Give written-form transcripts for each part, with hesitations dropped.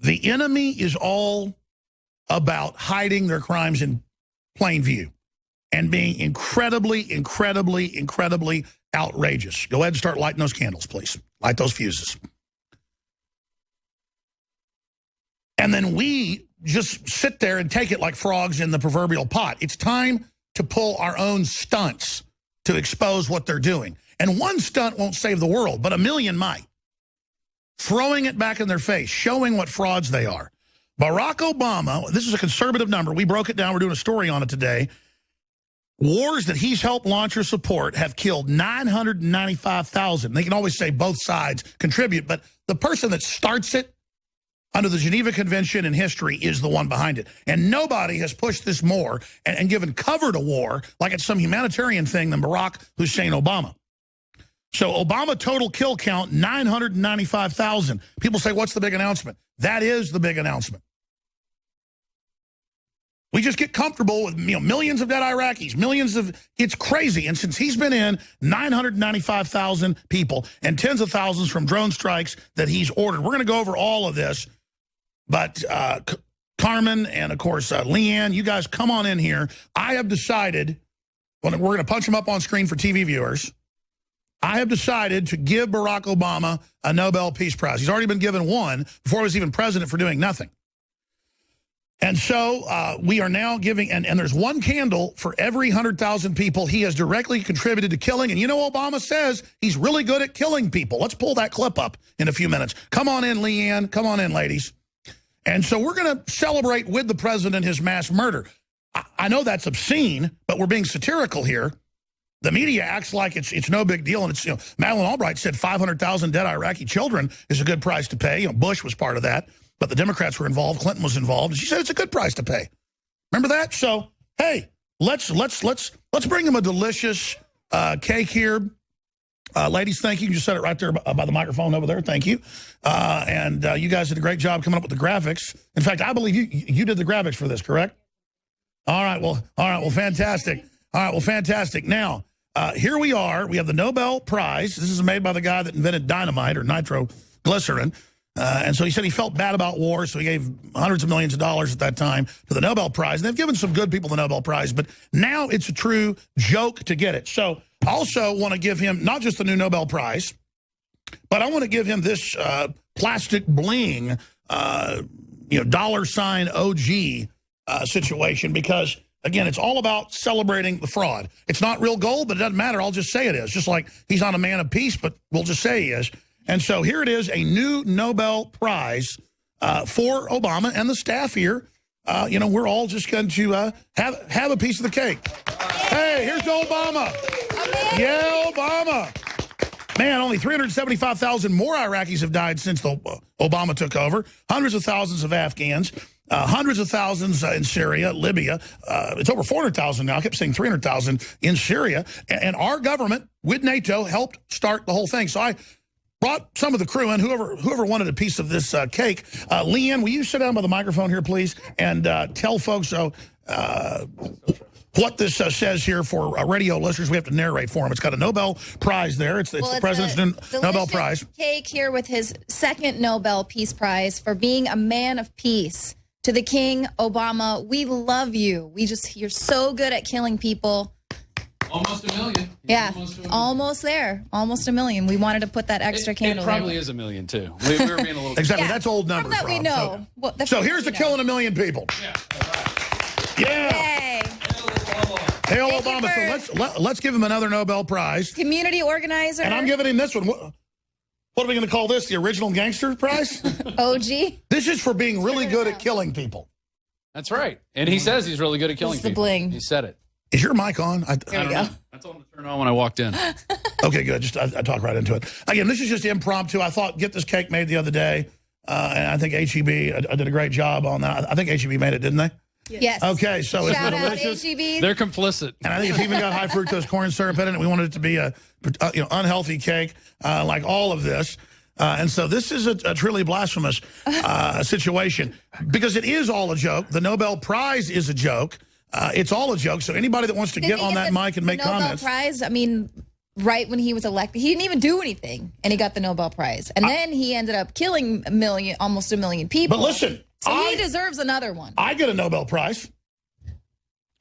The enemy is all about hiding their crimes in plain view and being incredibly, incredibly, incredibly outrageous. Go ahead and start lighting those candles, please. Light those fuses. And then we just sit there and take it like frogs in the proverbial pot. It's time to pull our own stunts to expose what they're doing. And one stunt won't save the world, but a million might. Throwing it back in their face, showing what frauds they are. Barack Obama, this is a conservative number. We broke it down. We're doing a story on it today. Wars that he's helped launch or support have killed 995,000. They can always say both sides contribute, but the person that starts it under the Geneva Convention in history is the one behind it. And nobody has pushed this more and given cover to war like it's some humanitarian thing than Barack Hussein Obama. So Obama total kill count, 995,000. People say, what's the big announcement? That is the big announcement. We just get comfortable with millions of dead Iraqis, millions of, it's crazy. And since he's been in, 995,000 people and tens of thousands from drone strikes that he's ordered. We're going to go over all of this. But Carmen and, of course, Leanne, you guys come on in here. I have decided, we're going to punch them up on screen for TV viewers. I have decided to give Barack Obama a Nobel Peace Prize. He's already been given one before he was even president for doing nothing. And so we are now giving, and there's one candle for every 100,000 people he has directly contributed to killing. And you know, Obama says he's really good at killing people. Let's pull that clip up in a few minutes. Come on in, Leanne. Come on in, ladies. And so we're going to celebrate with the president his mass murder. I know that's obscene, but we're being satirical here. The media acts like it's no big deal. And it's, Madeleine Albright said 500,000 dead Iraqi children is a good price to pay. Bush was part of that, but the Democrats were involved. Clinton was involved. And she said it's a good price to pay. Remember that? So, hey, let's bring him a delicious cake here. Ladies, thank you. You just said it right there by the microphone over there. Thank you. And you guys did a great job coming up with the graphics. In fact, I believe you did the graphics for this, correct? All right. Well, fantastic. All right. Well, fantastic. Now, here we are. We have the Nobel Prize. This is made by the guy that invented dynamite or nitroglycerin. And so he said he felt bad about war, so he gave hundreds of millions of dollars at that time to the Nobel Prize. And they've given some good people the Nobel Prize, but now it's a true joke to get it. So I also want to give him not just the new Nobel Prize, but I want to give him this plastic bling, dollar sign OG situation because, again, it's all about celebrating the fraud. It's not real gold, but it doesn't matter. I'll just say it is. Just like he's not a man of peace, but we'll just say he is. And so here it is, a new Nobel Prize for Obama and the staff here. We're all just going to have a piece of the cake. Hey, here's to Obama. Yeah, Obama. Man, only 375,000 more Iraqis have died since Obama took over. Hundreds of thousands of Afghans. Hundreds of thousands in Syria, Libya. It's over 400,000 now. I kept saying 300,000 in Syria. And our government, with NATO, helped start the whole thing. So I brought some of the crew in, whoever wanted a piece of this cake. Leanne, will you sit down by the microphone here, please, and tell folks what this says here for radio listeners. We have to narrate for them. It's got a Nobel Prize there. It's the president's Nobel Prize. Cake here with his second Nobel Peace Prize for being a man of peace. To the King, Obama, we love you. You're so good at killing people. Almost a million. Yeah, almost there. Almost a million. We wanted to put that extra candle. It probably is a million, too. We were being a little... Exactly. Yeah. That's old numbers, that we know. So here's to killing a million people. Yeah. Yeah. Yay. Hail Obama. So let's give him another Nobel Prize. Community organizer. And I'm giving him this one. What are we going to call this? The Original Gangster Prize? OG? This is for being really good at killing people. That's right. And he says he's really good at killing people. The bling. He said it. Is your mic on? There we go. I told him to turn on when I walked in. Okay, good. I talk right into it. Again, this is just impromptu. I thought get this cake made the other day. And I think HEB did a great job on that. I think HEB made it, didn't they? Yes. Okay, so it's delicious. They're complicit. And I think it's even got high fructose corn syrup in it. We wanted it to be a unhealthy cake like all of this. And so this is a truly blasphemous situation because it is all a joke. The Nobel Prize is a joke. It's all a joke. So anybody that wants to get on that mic and make comments. Nobel Prize, I mean, right when he was elected. He didn't even do anything, and he got the Nobel Prize. And then he ended up killing almost a million people. But listen, so he deserves another one. I get a Nobel Prize.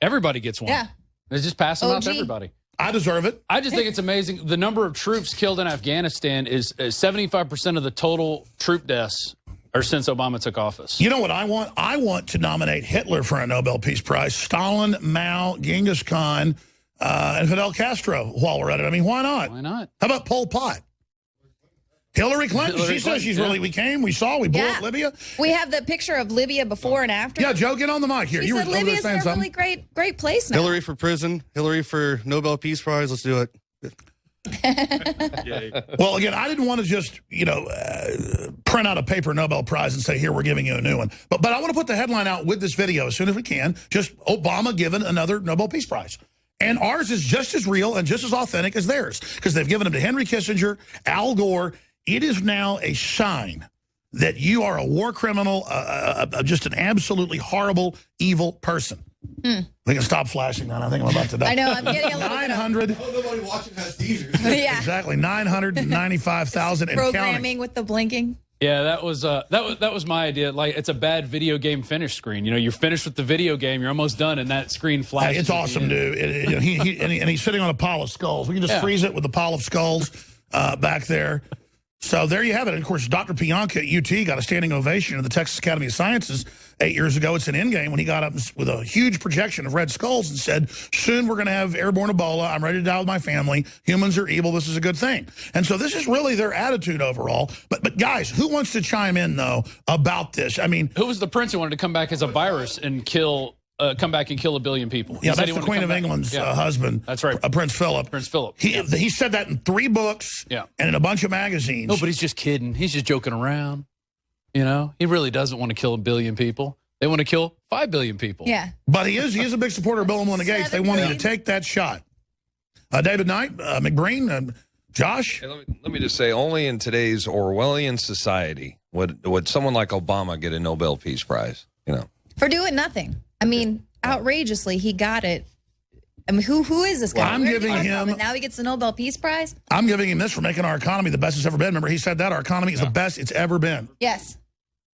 Everybody gets one. Yeah. They just pass them out to everybody. I deserve it. I just think it's amazing. The number of troops killed in Afghanistan is 75% of the total troop deaths are since Obama took office. You know what I want? I want to nominate Hitler for a Nobel Peace Prize, Stalin, Mao, Genghis Khan, and Fidel Castro while we're at it. I mean, why not? Why not? How about Pol Pot? Hillary Clinton. She says she's really, we came, we saw, we blew up Libya. We have the picture of Libya before and after. Yeah, Joe, get on the mic here. She You said were over there Libya's saying in a something. really great place now. Hillary for prison, Hillary for Nobel Peace Prize. Let's do it. Well, again, I didn't want to just, print out a paper Nobel Prize and say, here, we're giving you a new one. But I want to put the headline out with this video as soon as we can. Just Obama given another Nobel Peace Prize. And ours is just as real and just as authentic as theirs because they've given them to Henry Kissinger, Al Gore. It is now a sign that you are a war criminal, just an absolutely horrible, evil person. We can stop flashing that. I think I'm about to die. I know, I'm getting a little 900. Nobody watching has seizures. Yeah. Exactly, 995,000 and Programming counting. with the blinking. Yeah, that was my idea. Like, it's a bad video game finish screen. You're finished with the video game, you're almost done, and that screen flashes. It's awesome, dude. And he's sitting on a pile of skulls. We can just freeze it with the pile of skulls back there. So there you have it. And of course, Dr. Pianka at UT got a standing ovation at the Texas Academy of Sciences 8 years ago. It's an Endgame when he got up with a huge projection of red skulls and said, soon we're going to have airborne Ebola. I'm ready to die with my family. Humans are evil. This is a good thing. And so this is really their attitude overall. But guys, who wants to chime in, though, about this? I mean, who was the prince who wanted to come back as a virus and come back and kill 1 billion people? Yeah, that's the Queen of England's husband. That's right. Prince Philip. Prince Philip. He said that in 3 books and in a bunch of magazines. No, but he's just kidding. He's just joking around. He really doesn't want to kill 1 billion people. They want to kill 5 billion people. Yeah. But he is a big supporter of Bill and Melinda Gates. They wanted to take that shot. David Knight, McBreen, Josh? Hey, let me just say, only in today's Orwellian society would someone like Obama get a Nobel Peace Prize, For doing nothing. I mean, outrageously, he got it. I mean, who is this guy? Well, I'm giving him. And now he gets the Nobel Peace Prize? I'm giving him this for making our economy the best it's ever been. Remember, he said that our economy is the best it's ever been. Yes.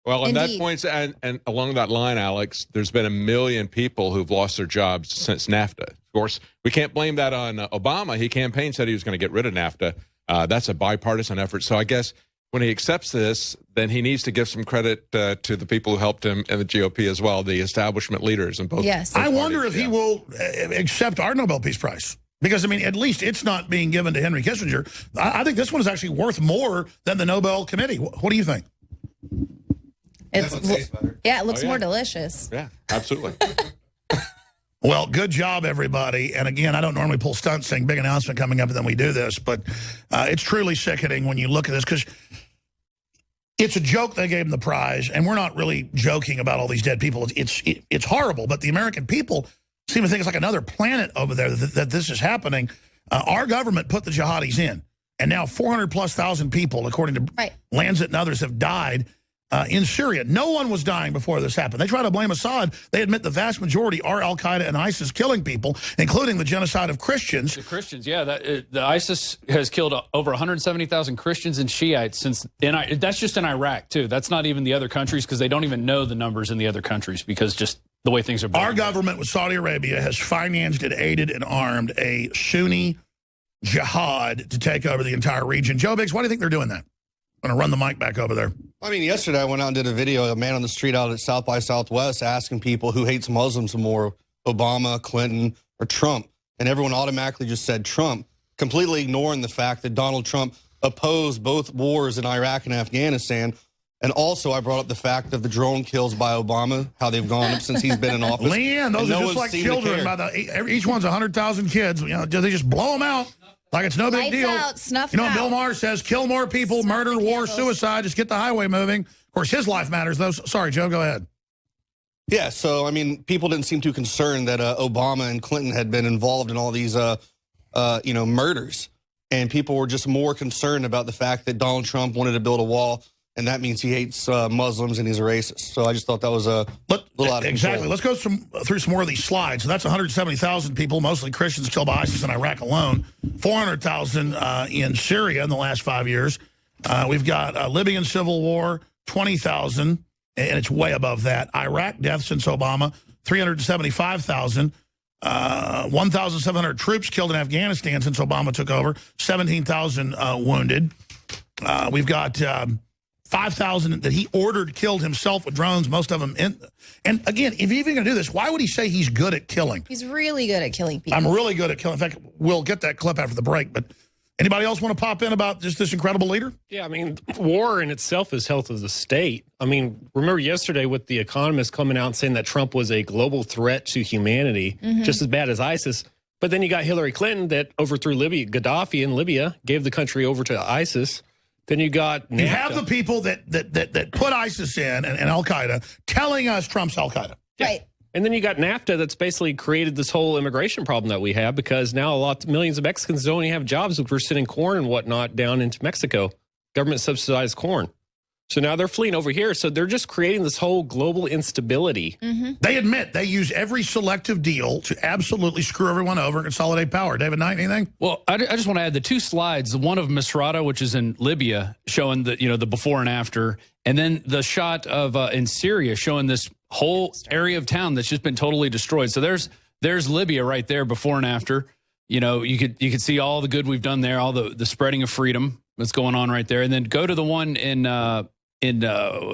Well, and Indeed. that points, and along that line, Alex, there's been 1 million people who've lost their jobs since NAFTA. Of course, we can't blame that on Obama. He campaigned, said he was going to get rid of NAFTA. That's a bipartisan effort. So I guess when he accepts this, then he needs to give some credit to the people who helped him in the GOP as well, the establishment leaders in both. Yes. I wonder if he will accept our Nobel Peace Prize. Because, I mean, at least it's not being given to Henry Kissinger. I think this one is actually worth more than the Nobel Committee. What do you think? It looks more delicious. Yeah, absolutely. Well, good job, everybody. And again, I don't normally pull stunts saying big announcement coming up and then we do this, but it's truly sickening when you look at this because it's a joke they gave him the prize, and we're not really joking about all these dead people. It's horrible, but the American people seem to think it's like another planet over there that this is happening. Our government put the jihadis in, and now 400,000+ people, according to Lancet and others, have died in Syria. No one was dying before this happened. They try to blame Assad. They admit the vast majority are al-Qaeda and ISIS killing people, including the genocide of Christians. The Christians, yeah. The ISIS has killed over 170,000 Christians and Shiites since. That's just in Iraq, too. That's not even the other countries because they don't even know the numbers in the other countries because just the way things are. Our government with Saudi Arabia has financed and aided and armed a Sunni jihad to take over the entire region. Joe Biggs, why do you think they're doing that? I'm going to run the mic back over there. I mean, yesterday I went out and did a video, a man on the street out at South by Southwest asking people who hates Muslims more, Obama, Clinton, or Trump. And everyone automatically just said Trump, completely ignoring the fact that Donald Trump opposed both wars in Iraq and Afghanistan. And also I brought up the fact of the drone kills by Obama, how they've gone up since he's been in office. Leanne, those are just like children. Each one's 100,000 kids. They just blow them out. Like it's no big deal. Out, snuff Bill Maher says, kill more people, murder, war, suicide, just get the highway moving. Of course, his life matters, though. Sorry, Joe, go ahead. Yeah, so, I mean, people didn't seem too concerned that Obama and Clinton had been involved in all these, murders. And people were just more concerned about the fact that Donald Trump wanted to build a wall and that means he hates Muslims and he's a racist. So I just thought that was a little out of exactly. control. Let's go through some more of these slides. So that's 170,000 people, mostly Christians, killed by ISIS in Iraq alone. 400,000 in Syria in the last 5 years. We've got Libyan civil war, 20,000, and it's way above that. Iraq deaths since Obama, 375,000. 1,700 troops killed in Afghanistan since Obama took over, 17,000 wounded. We've got 5,000 that he ordered killed himself with drones, most of them. And again, if you're even going to do this, why would he say he's good at killing? He's really good at killing people. I'm really good at killing. In fact, we'll get that clip after the break. But anybody else want to pop in about just this incredible leader? Yeah, I mean, war in itself is health of the state. I mean, remember yesterday with The Economist coming out and saying that Trump was a global threat to humanity, just as bad as ISIS. But then you got Hillary Clinton that overthrew Libya, Gaddafi in Libya, gave the country over to ISIS. Then you got NAFTA. You have the people that put ISIS in and Al-Qaeda telling us Trump's Al-Qaeda. Right. And then you got NAFTA that's basically created this whole immigration problem that we have because now millions of Mexicans don't even have jobs if we're sending corn and whatnot down into Mexico. Government subsidized corn. So now they're fleeing over here. So they're just creating this whole global instability. They admit they use every selective deal to absolutely screw everyone over and consolidate power. David Knight, anything? Well, I just want to add the two slides, the one of Misrata, which is in Libya, showing the the before and after, and then the shot of in Syria showing this whole area of town that's just been totally destroyed. So there's Libya right there, before and after. You could see all the good we've done there, all the spreading of freedom that's going on right there, and then go to the one in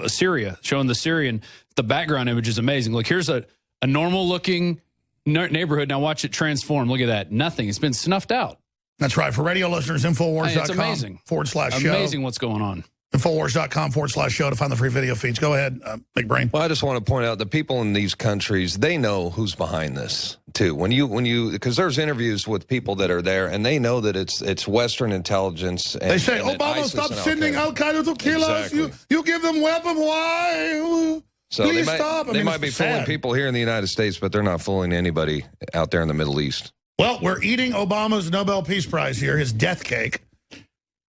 Syria, showing the Syrian. The background image is amazing. Look, here's a normal looking neighborhood. Now watch it transform. Look at that. Nothing. It's been snuffed out. That's right. For radio listeners, Infowars.com It's amazing. /show. Amazing what's going on. Infowars.com /show to find the free video feeds. Go ahead, Big Brain. Well, I just want to point out the people in these countries, they know who's behind this too. When you because there's interviews with people that are there, and they know that it's Western intelligence. And, they say, and Obama, stop sending Al-Qaeda to kill us. You give them weapons. Why? So Please stop. They might be fooling people here in the United States, but they're not fooling anybody out there in the Middle East. Well, we're eating Obama's Nobel Peace Prize here, his death cake.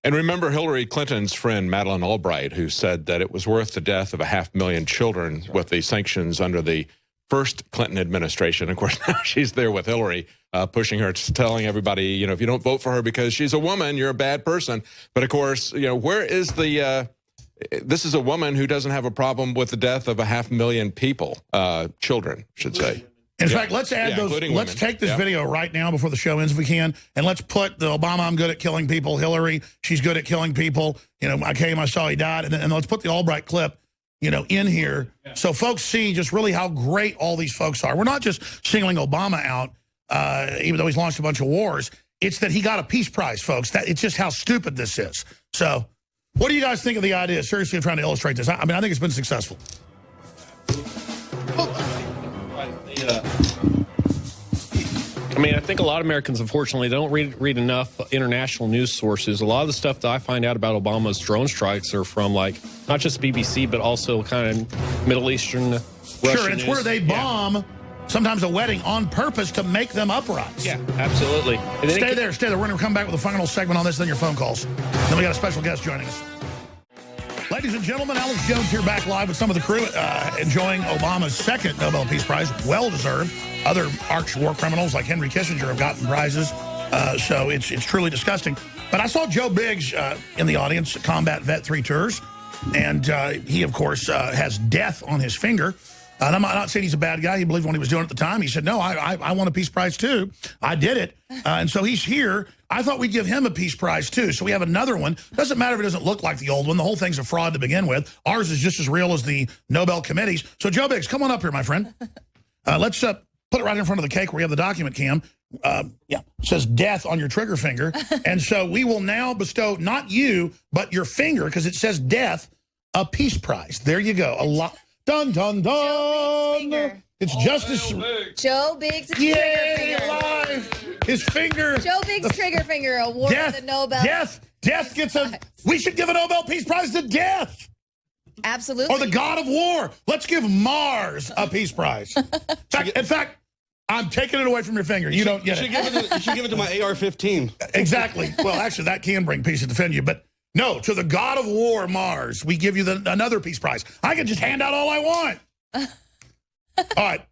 And remember Hillary Clinton's friend, Madeleine Albright, who said that it was worth the death of 500,000 children with the sanctions under the first Clinton administration. Of course, now she's there with Hillary, pushing her, telling everybody, if you don't vote for her because she's a woman, you're a bad person. But, of course, where is this is a woman who doesn't have a problem with the death of 500,000 people, children, I should say. In fact, let's add those. Let's take this video right now before the show ends if we can, and let's put the Obama, I'm good at killing people, Hillary, she's good at killing people, I came, I saw he died, and let's put the Albright clip, in here so folks see just really how great all these folks are. We're not just singling Obama out, even though he's launched a bunch of wars. It's that he got a peace prize, folks. It's just how stupid this is. So what do you guys think of the idea? Seriously, I'm trying to illustrate this. I mean, I think it's been successful. I think a lot of Americans, unfortunately, don't read enough international news sources. A lot of the stuff that I find out about Obama's drone strikes are from, not just BBC, but also kind of Middle Eastern, Russian Sure, and it's where they bomb sometimes a wedding on purpose to make them uprise. Yeah, absolutely. Stay there. We're going to come back with a final segment on this, then your phone calls. Then we got a special guest joining us. Ladies and gentlemen, Alex Jones here back live with some of the crew enjoying Obama's second Nobel Peace Prize. Well-deserved. Other arch war criminals like Henry Kissinger have gotten prizes. So it's truly disgusting. But I saw Joe Biggs in the audience, combat vet 3 tours. And he, of course, has death on his finger. And I'm not saying he's a bad guy. He believed what he was doing at the time. He said, no, I want a Peace Prize, too. I did it. And so he's here. I thought we'd give him a Peace Prize, too. So we have another one. Doesn't matter if it doesn't look like the old one. The whole thing's a fraud to begin with. Ours is just as real as the Nobel committees. So, Joe Biggs, come on up here, my friend. Let's put it right in front of the cake where we have the document cam. It says death on your trigger finger. And so we will now bestow, not you, but your finger, because it says death, a Peace Prize. There you go. A lot. Dun, dun, dun. It's Justice. Joe Biggs' Yay, trigger finger. alive. His finger. Joe Biggs' trigger finger awarded the Nobel. Death gets a. We should give a Nobel Peace Prize to death. Absolutely. Or the god of war. Let's give Mars a Peace Prize. In fact, I'm taking it away from your finger. You don't get it. You should give it to my AR-15. Exactly. Well, actually, that can bring peace to defend you. But No, to the god of war, Mars. We give you another peace prize. I can just hand out all I want. All right.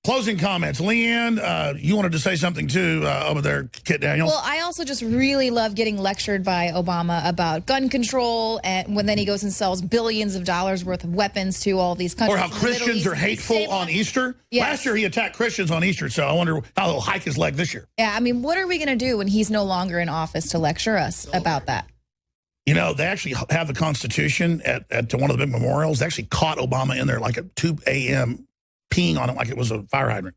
Closing comments. Leanne, you wanted to say something too over there, Kit Daniel. Well, I also just really love getting lectured by Obama about gun control, and when then he goes and sells billions of dollars worth of weapons to all these countries. Or how Christians are hateful on Easter. Yes. Last year he attacked Christians on Easter, so I wonder how he'll hike his leg this year. Yeah, I mean, what are we going to do when he's no longer in office to lecture us about that? You know, they actually have the Constitution at one of the big memorials. They actually caught Obama in there like at 2 a.m. peeing on it like it was a fire hydrant.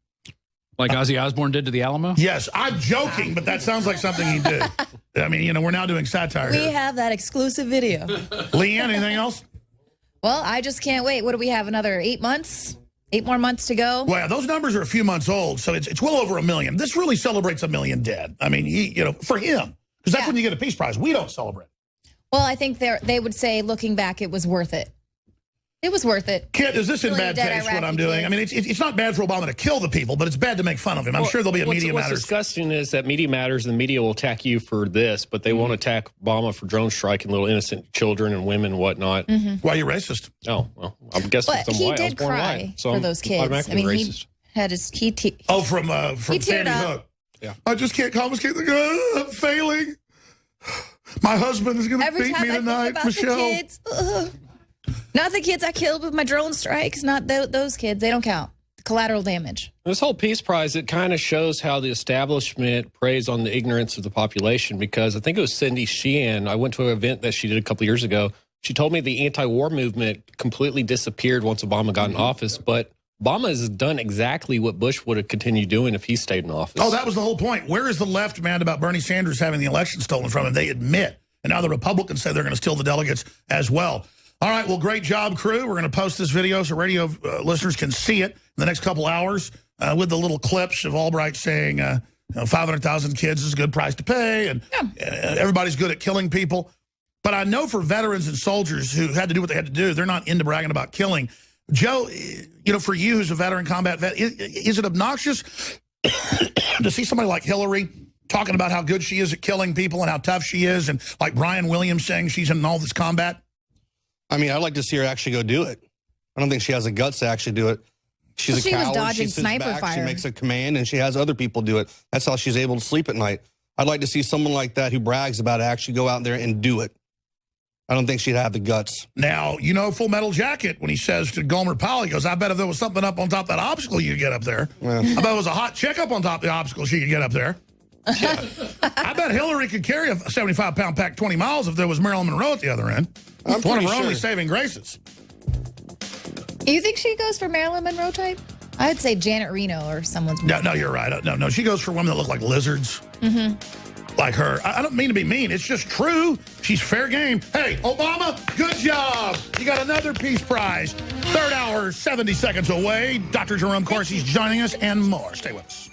Like Ozzy Osbourne did to the Alamo? Yes, I'm joking, but that sounds like something he did. I mean, you know, we're now doing satire We here. have that exclusive video. Leanne, anything else? Well, I just can't wait. What do we have, another 8 months? 8 more months to go? Well, those numbers are a few months old, so it's well over 1 million. This really celebrates 1 million dead. I mean, you know, for him, because that's when you get a peace prize. We don't celebrate. Well, I think they would say, looking back, it was worth it. It was worth it. Kit, is this in bad taste, what I'm doing? I mean, it's not bad for Obama to kill the people, but it's bad to make fun of him. I'm sure there'll be a Media Matters. What's disgusting is that Media Matters and the media will attack you for this, but they won't attack Obama for drone striking little innocent children and women and whatnot. Why are you racist? Oh, well, I guess But I'm he white. I was did born cry white, so for I'm those kids. I automatically mean, racist. he had his... He from teared Sandy up. Hook. Yeah. I just can't confiscate the gun. I'm failing. My husband is going to Every beat time me I think tonight, about Michelle. the kids, not the kids I killed with my drone strikes, not those kids. They don't count. Collateral damage. This whole Peace Prize, it kind of shows how the establishment preys on the ignorance of the population, because I think it was Cindy Sheehan. I went to an event that she did a couple years ago. She told me the anti-war movement completely disappeared once Obama got in office, but Obama has done exactly what Bush would have continued doing if he stayed in office. Oh, that was the whole point. Where is the left mad about Bernie Sanders having the election stolen from him? They admit. And now the Republicans say they're going to steal the delegates as well. All right, well, great job, crew. We're going to post this video so radio listeners can see it in the next couple hours with the little clips of Albright saying 500,000 kids is a good price to pay, and everybody's good at killing people. But I know for veterans and soldiers who had to do what they had to do, they're not into bragging about killing. Joe, you know, for you who's a veteran combat vet, is it obnoxious to see somebody like Hillary talking about how good she is at killing people and how tough she is, and like Brian Williams saying she's in all this combat? I mean, I'd like to see her actually go do it. I don't think she has the guts to actually do it. She's a coward. Was dodging she sits sniper back, fire. She makes a command, and she has other people do it. That's how she's able to sleep at night. I'd like to see someone like that who brags about it actually go out there and do it. I don't think she'd have the guts. Now, you know, Full Metal Jacket, when he says to Gomer Powell, he goes, I bet if there was something up on top of that obstacle you could get up there. Yeah. I bet it was a hot chick up on top of the obstacle she could get up there. I bet Hillary could carry a 75-pound pack 20 miles if there was Marilyn Monroe at the other end. It's one of her only saving graces. You think she goes for Marilyn Monroe type? I'd say Janet Reno or someone's... No, you're right. No, she goes for women that look like lizards. Like her. I don't mean to be mean. It's just true. She's fair game. Hey, Obama, good job. You got another Peace Prize. Third hour, 70 seconds away. Dr. Jerome Corsi's joining us and more. Stay with us.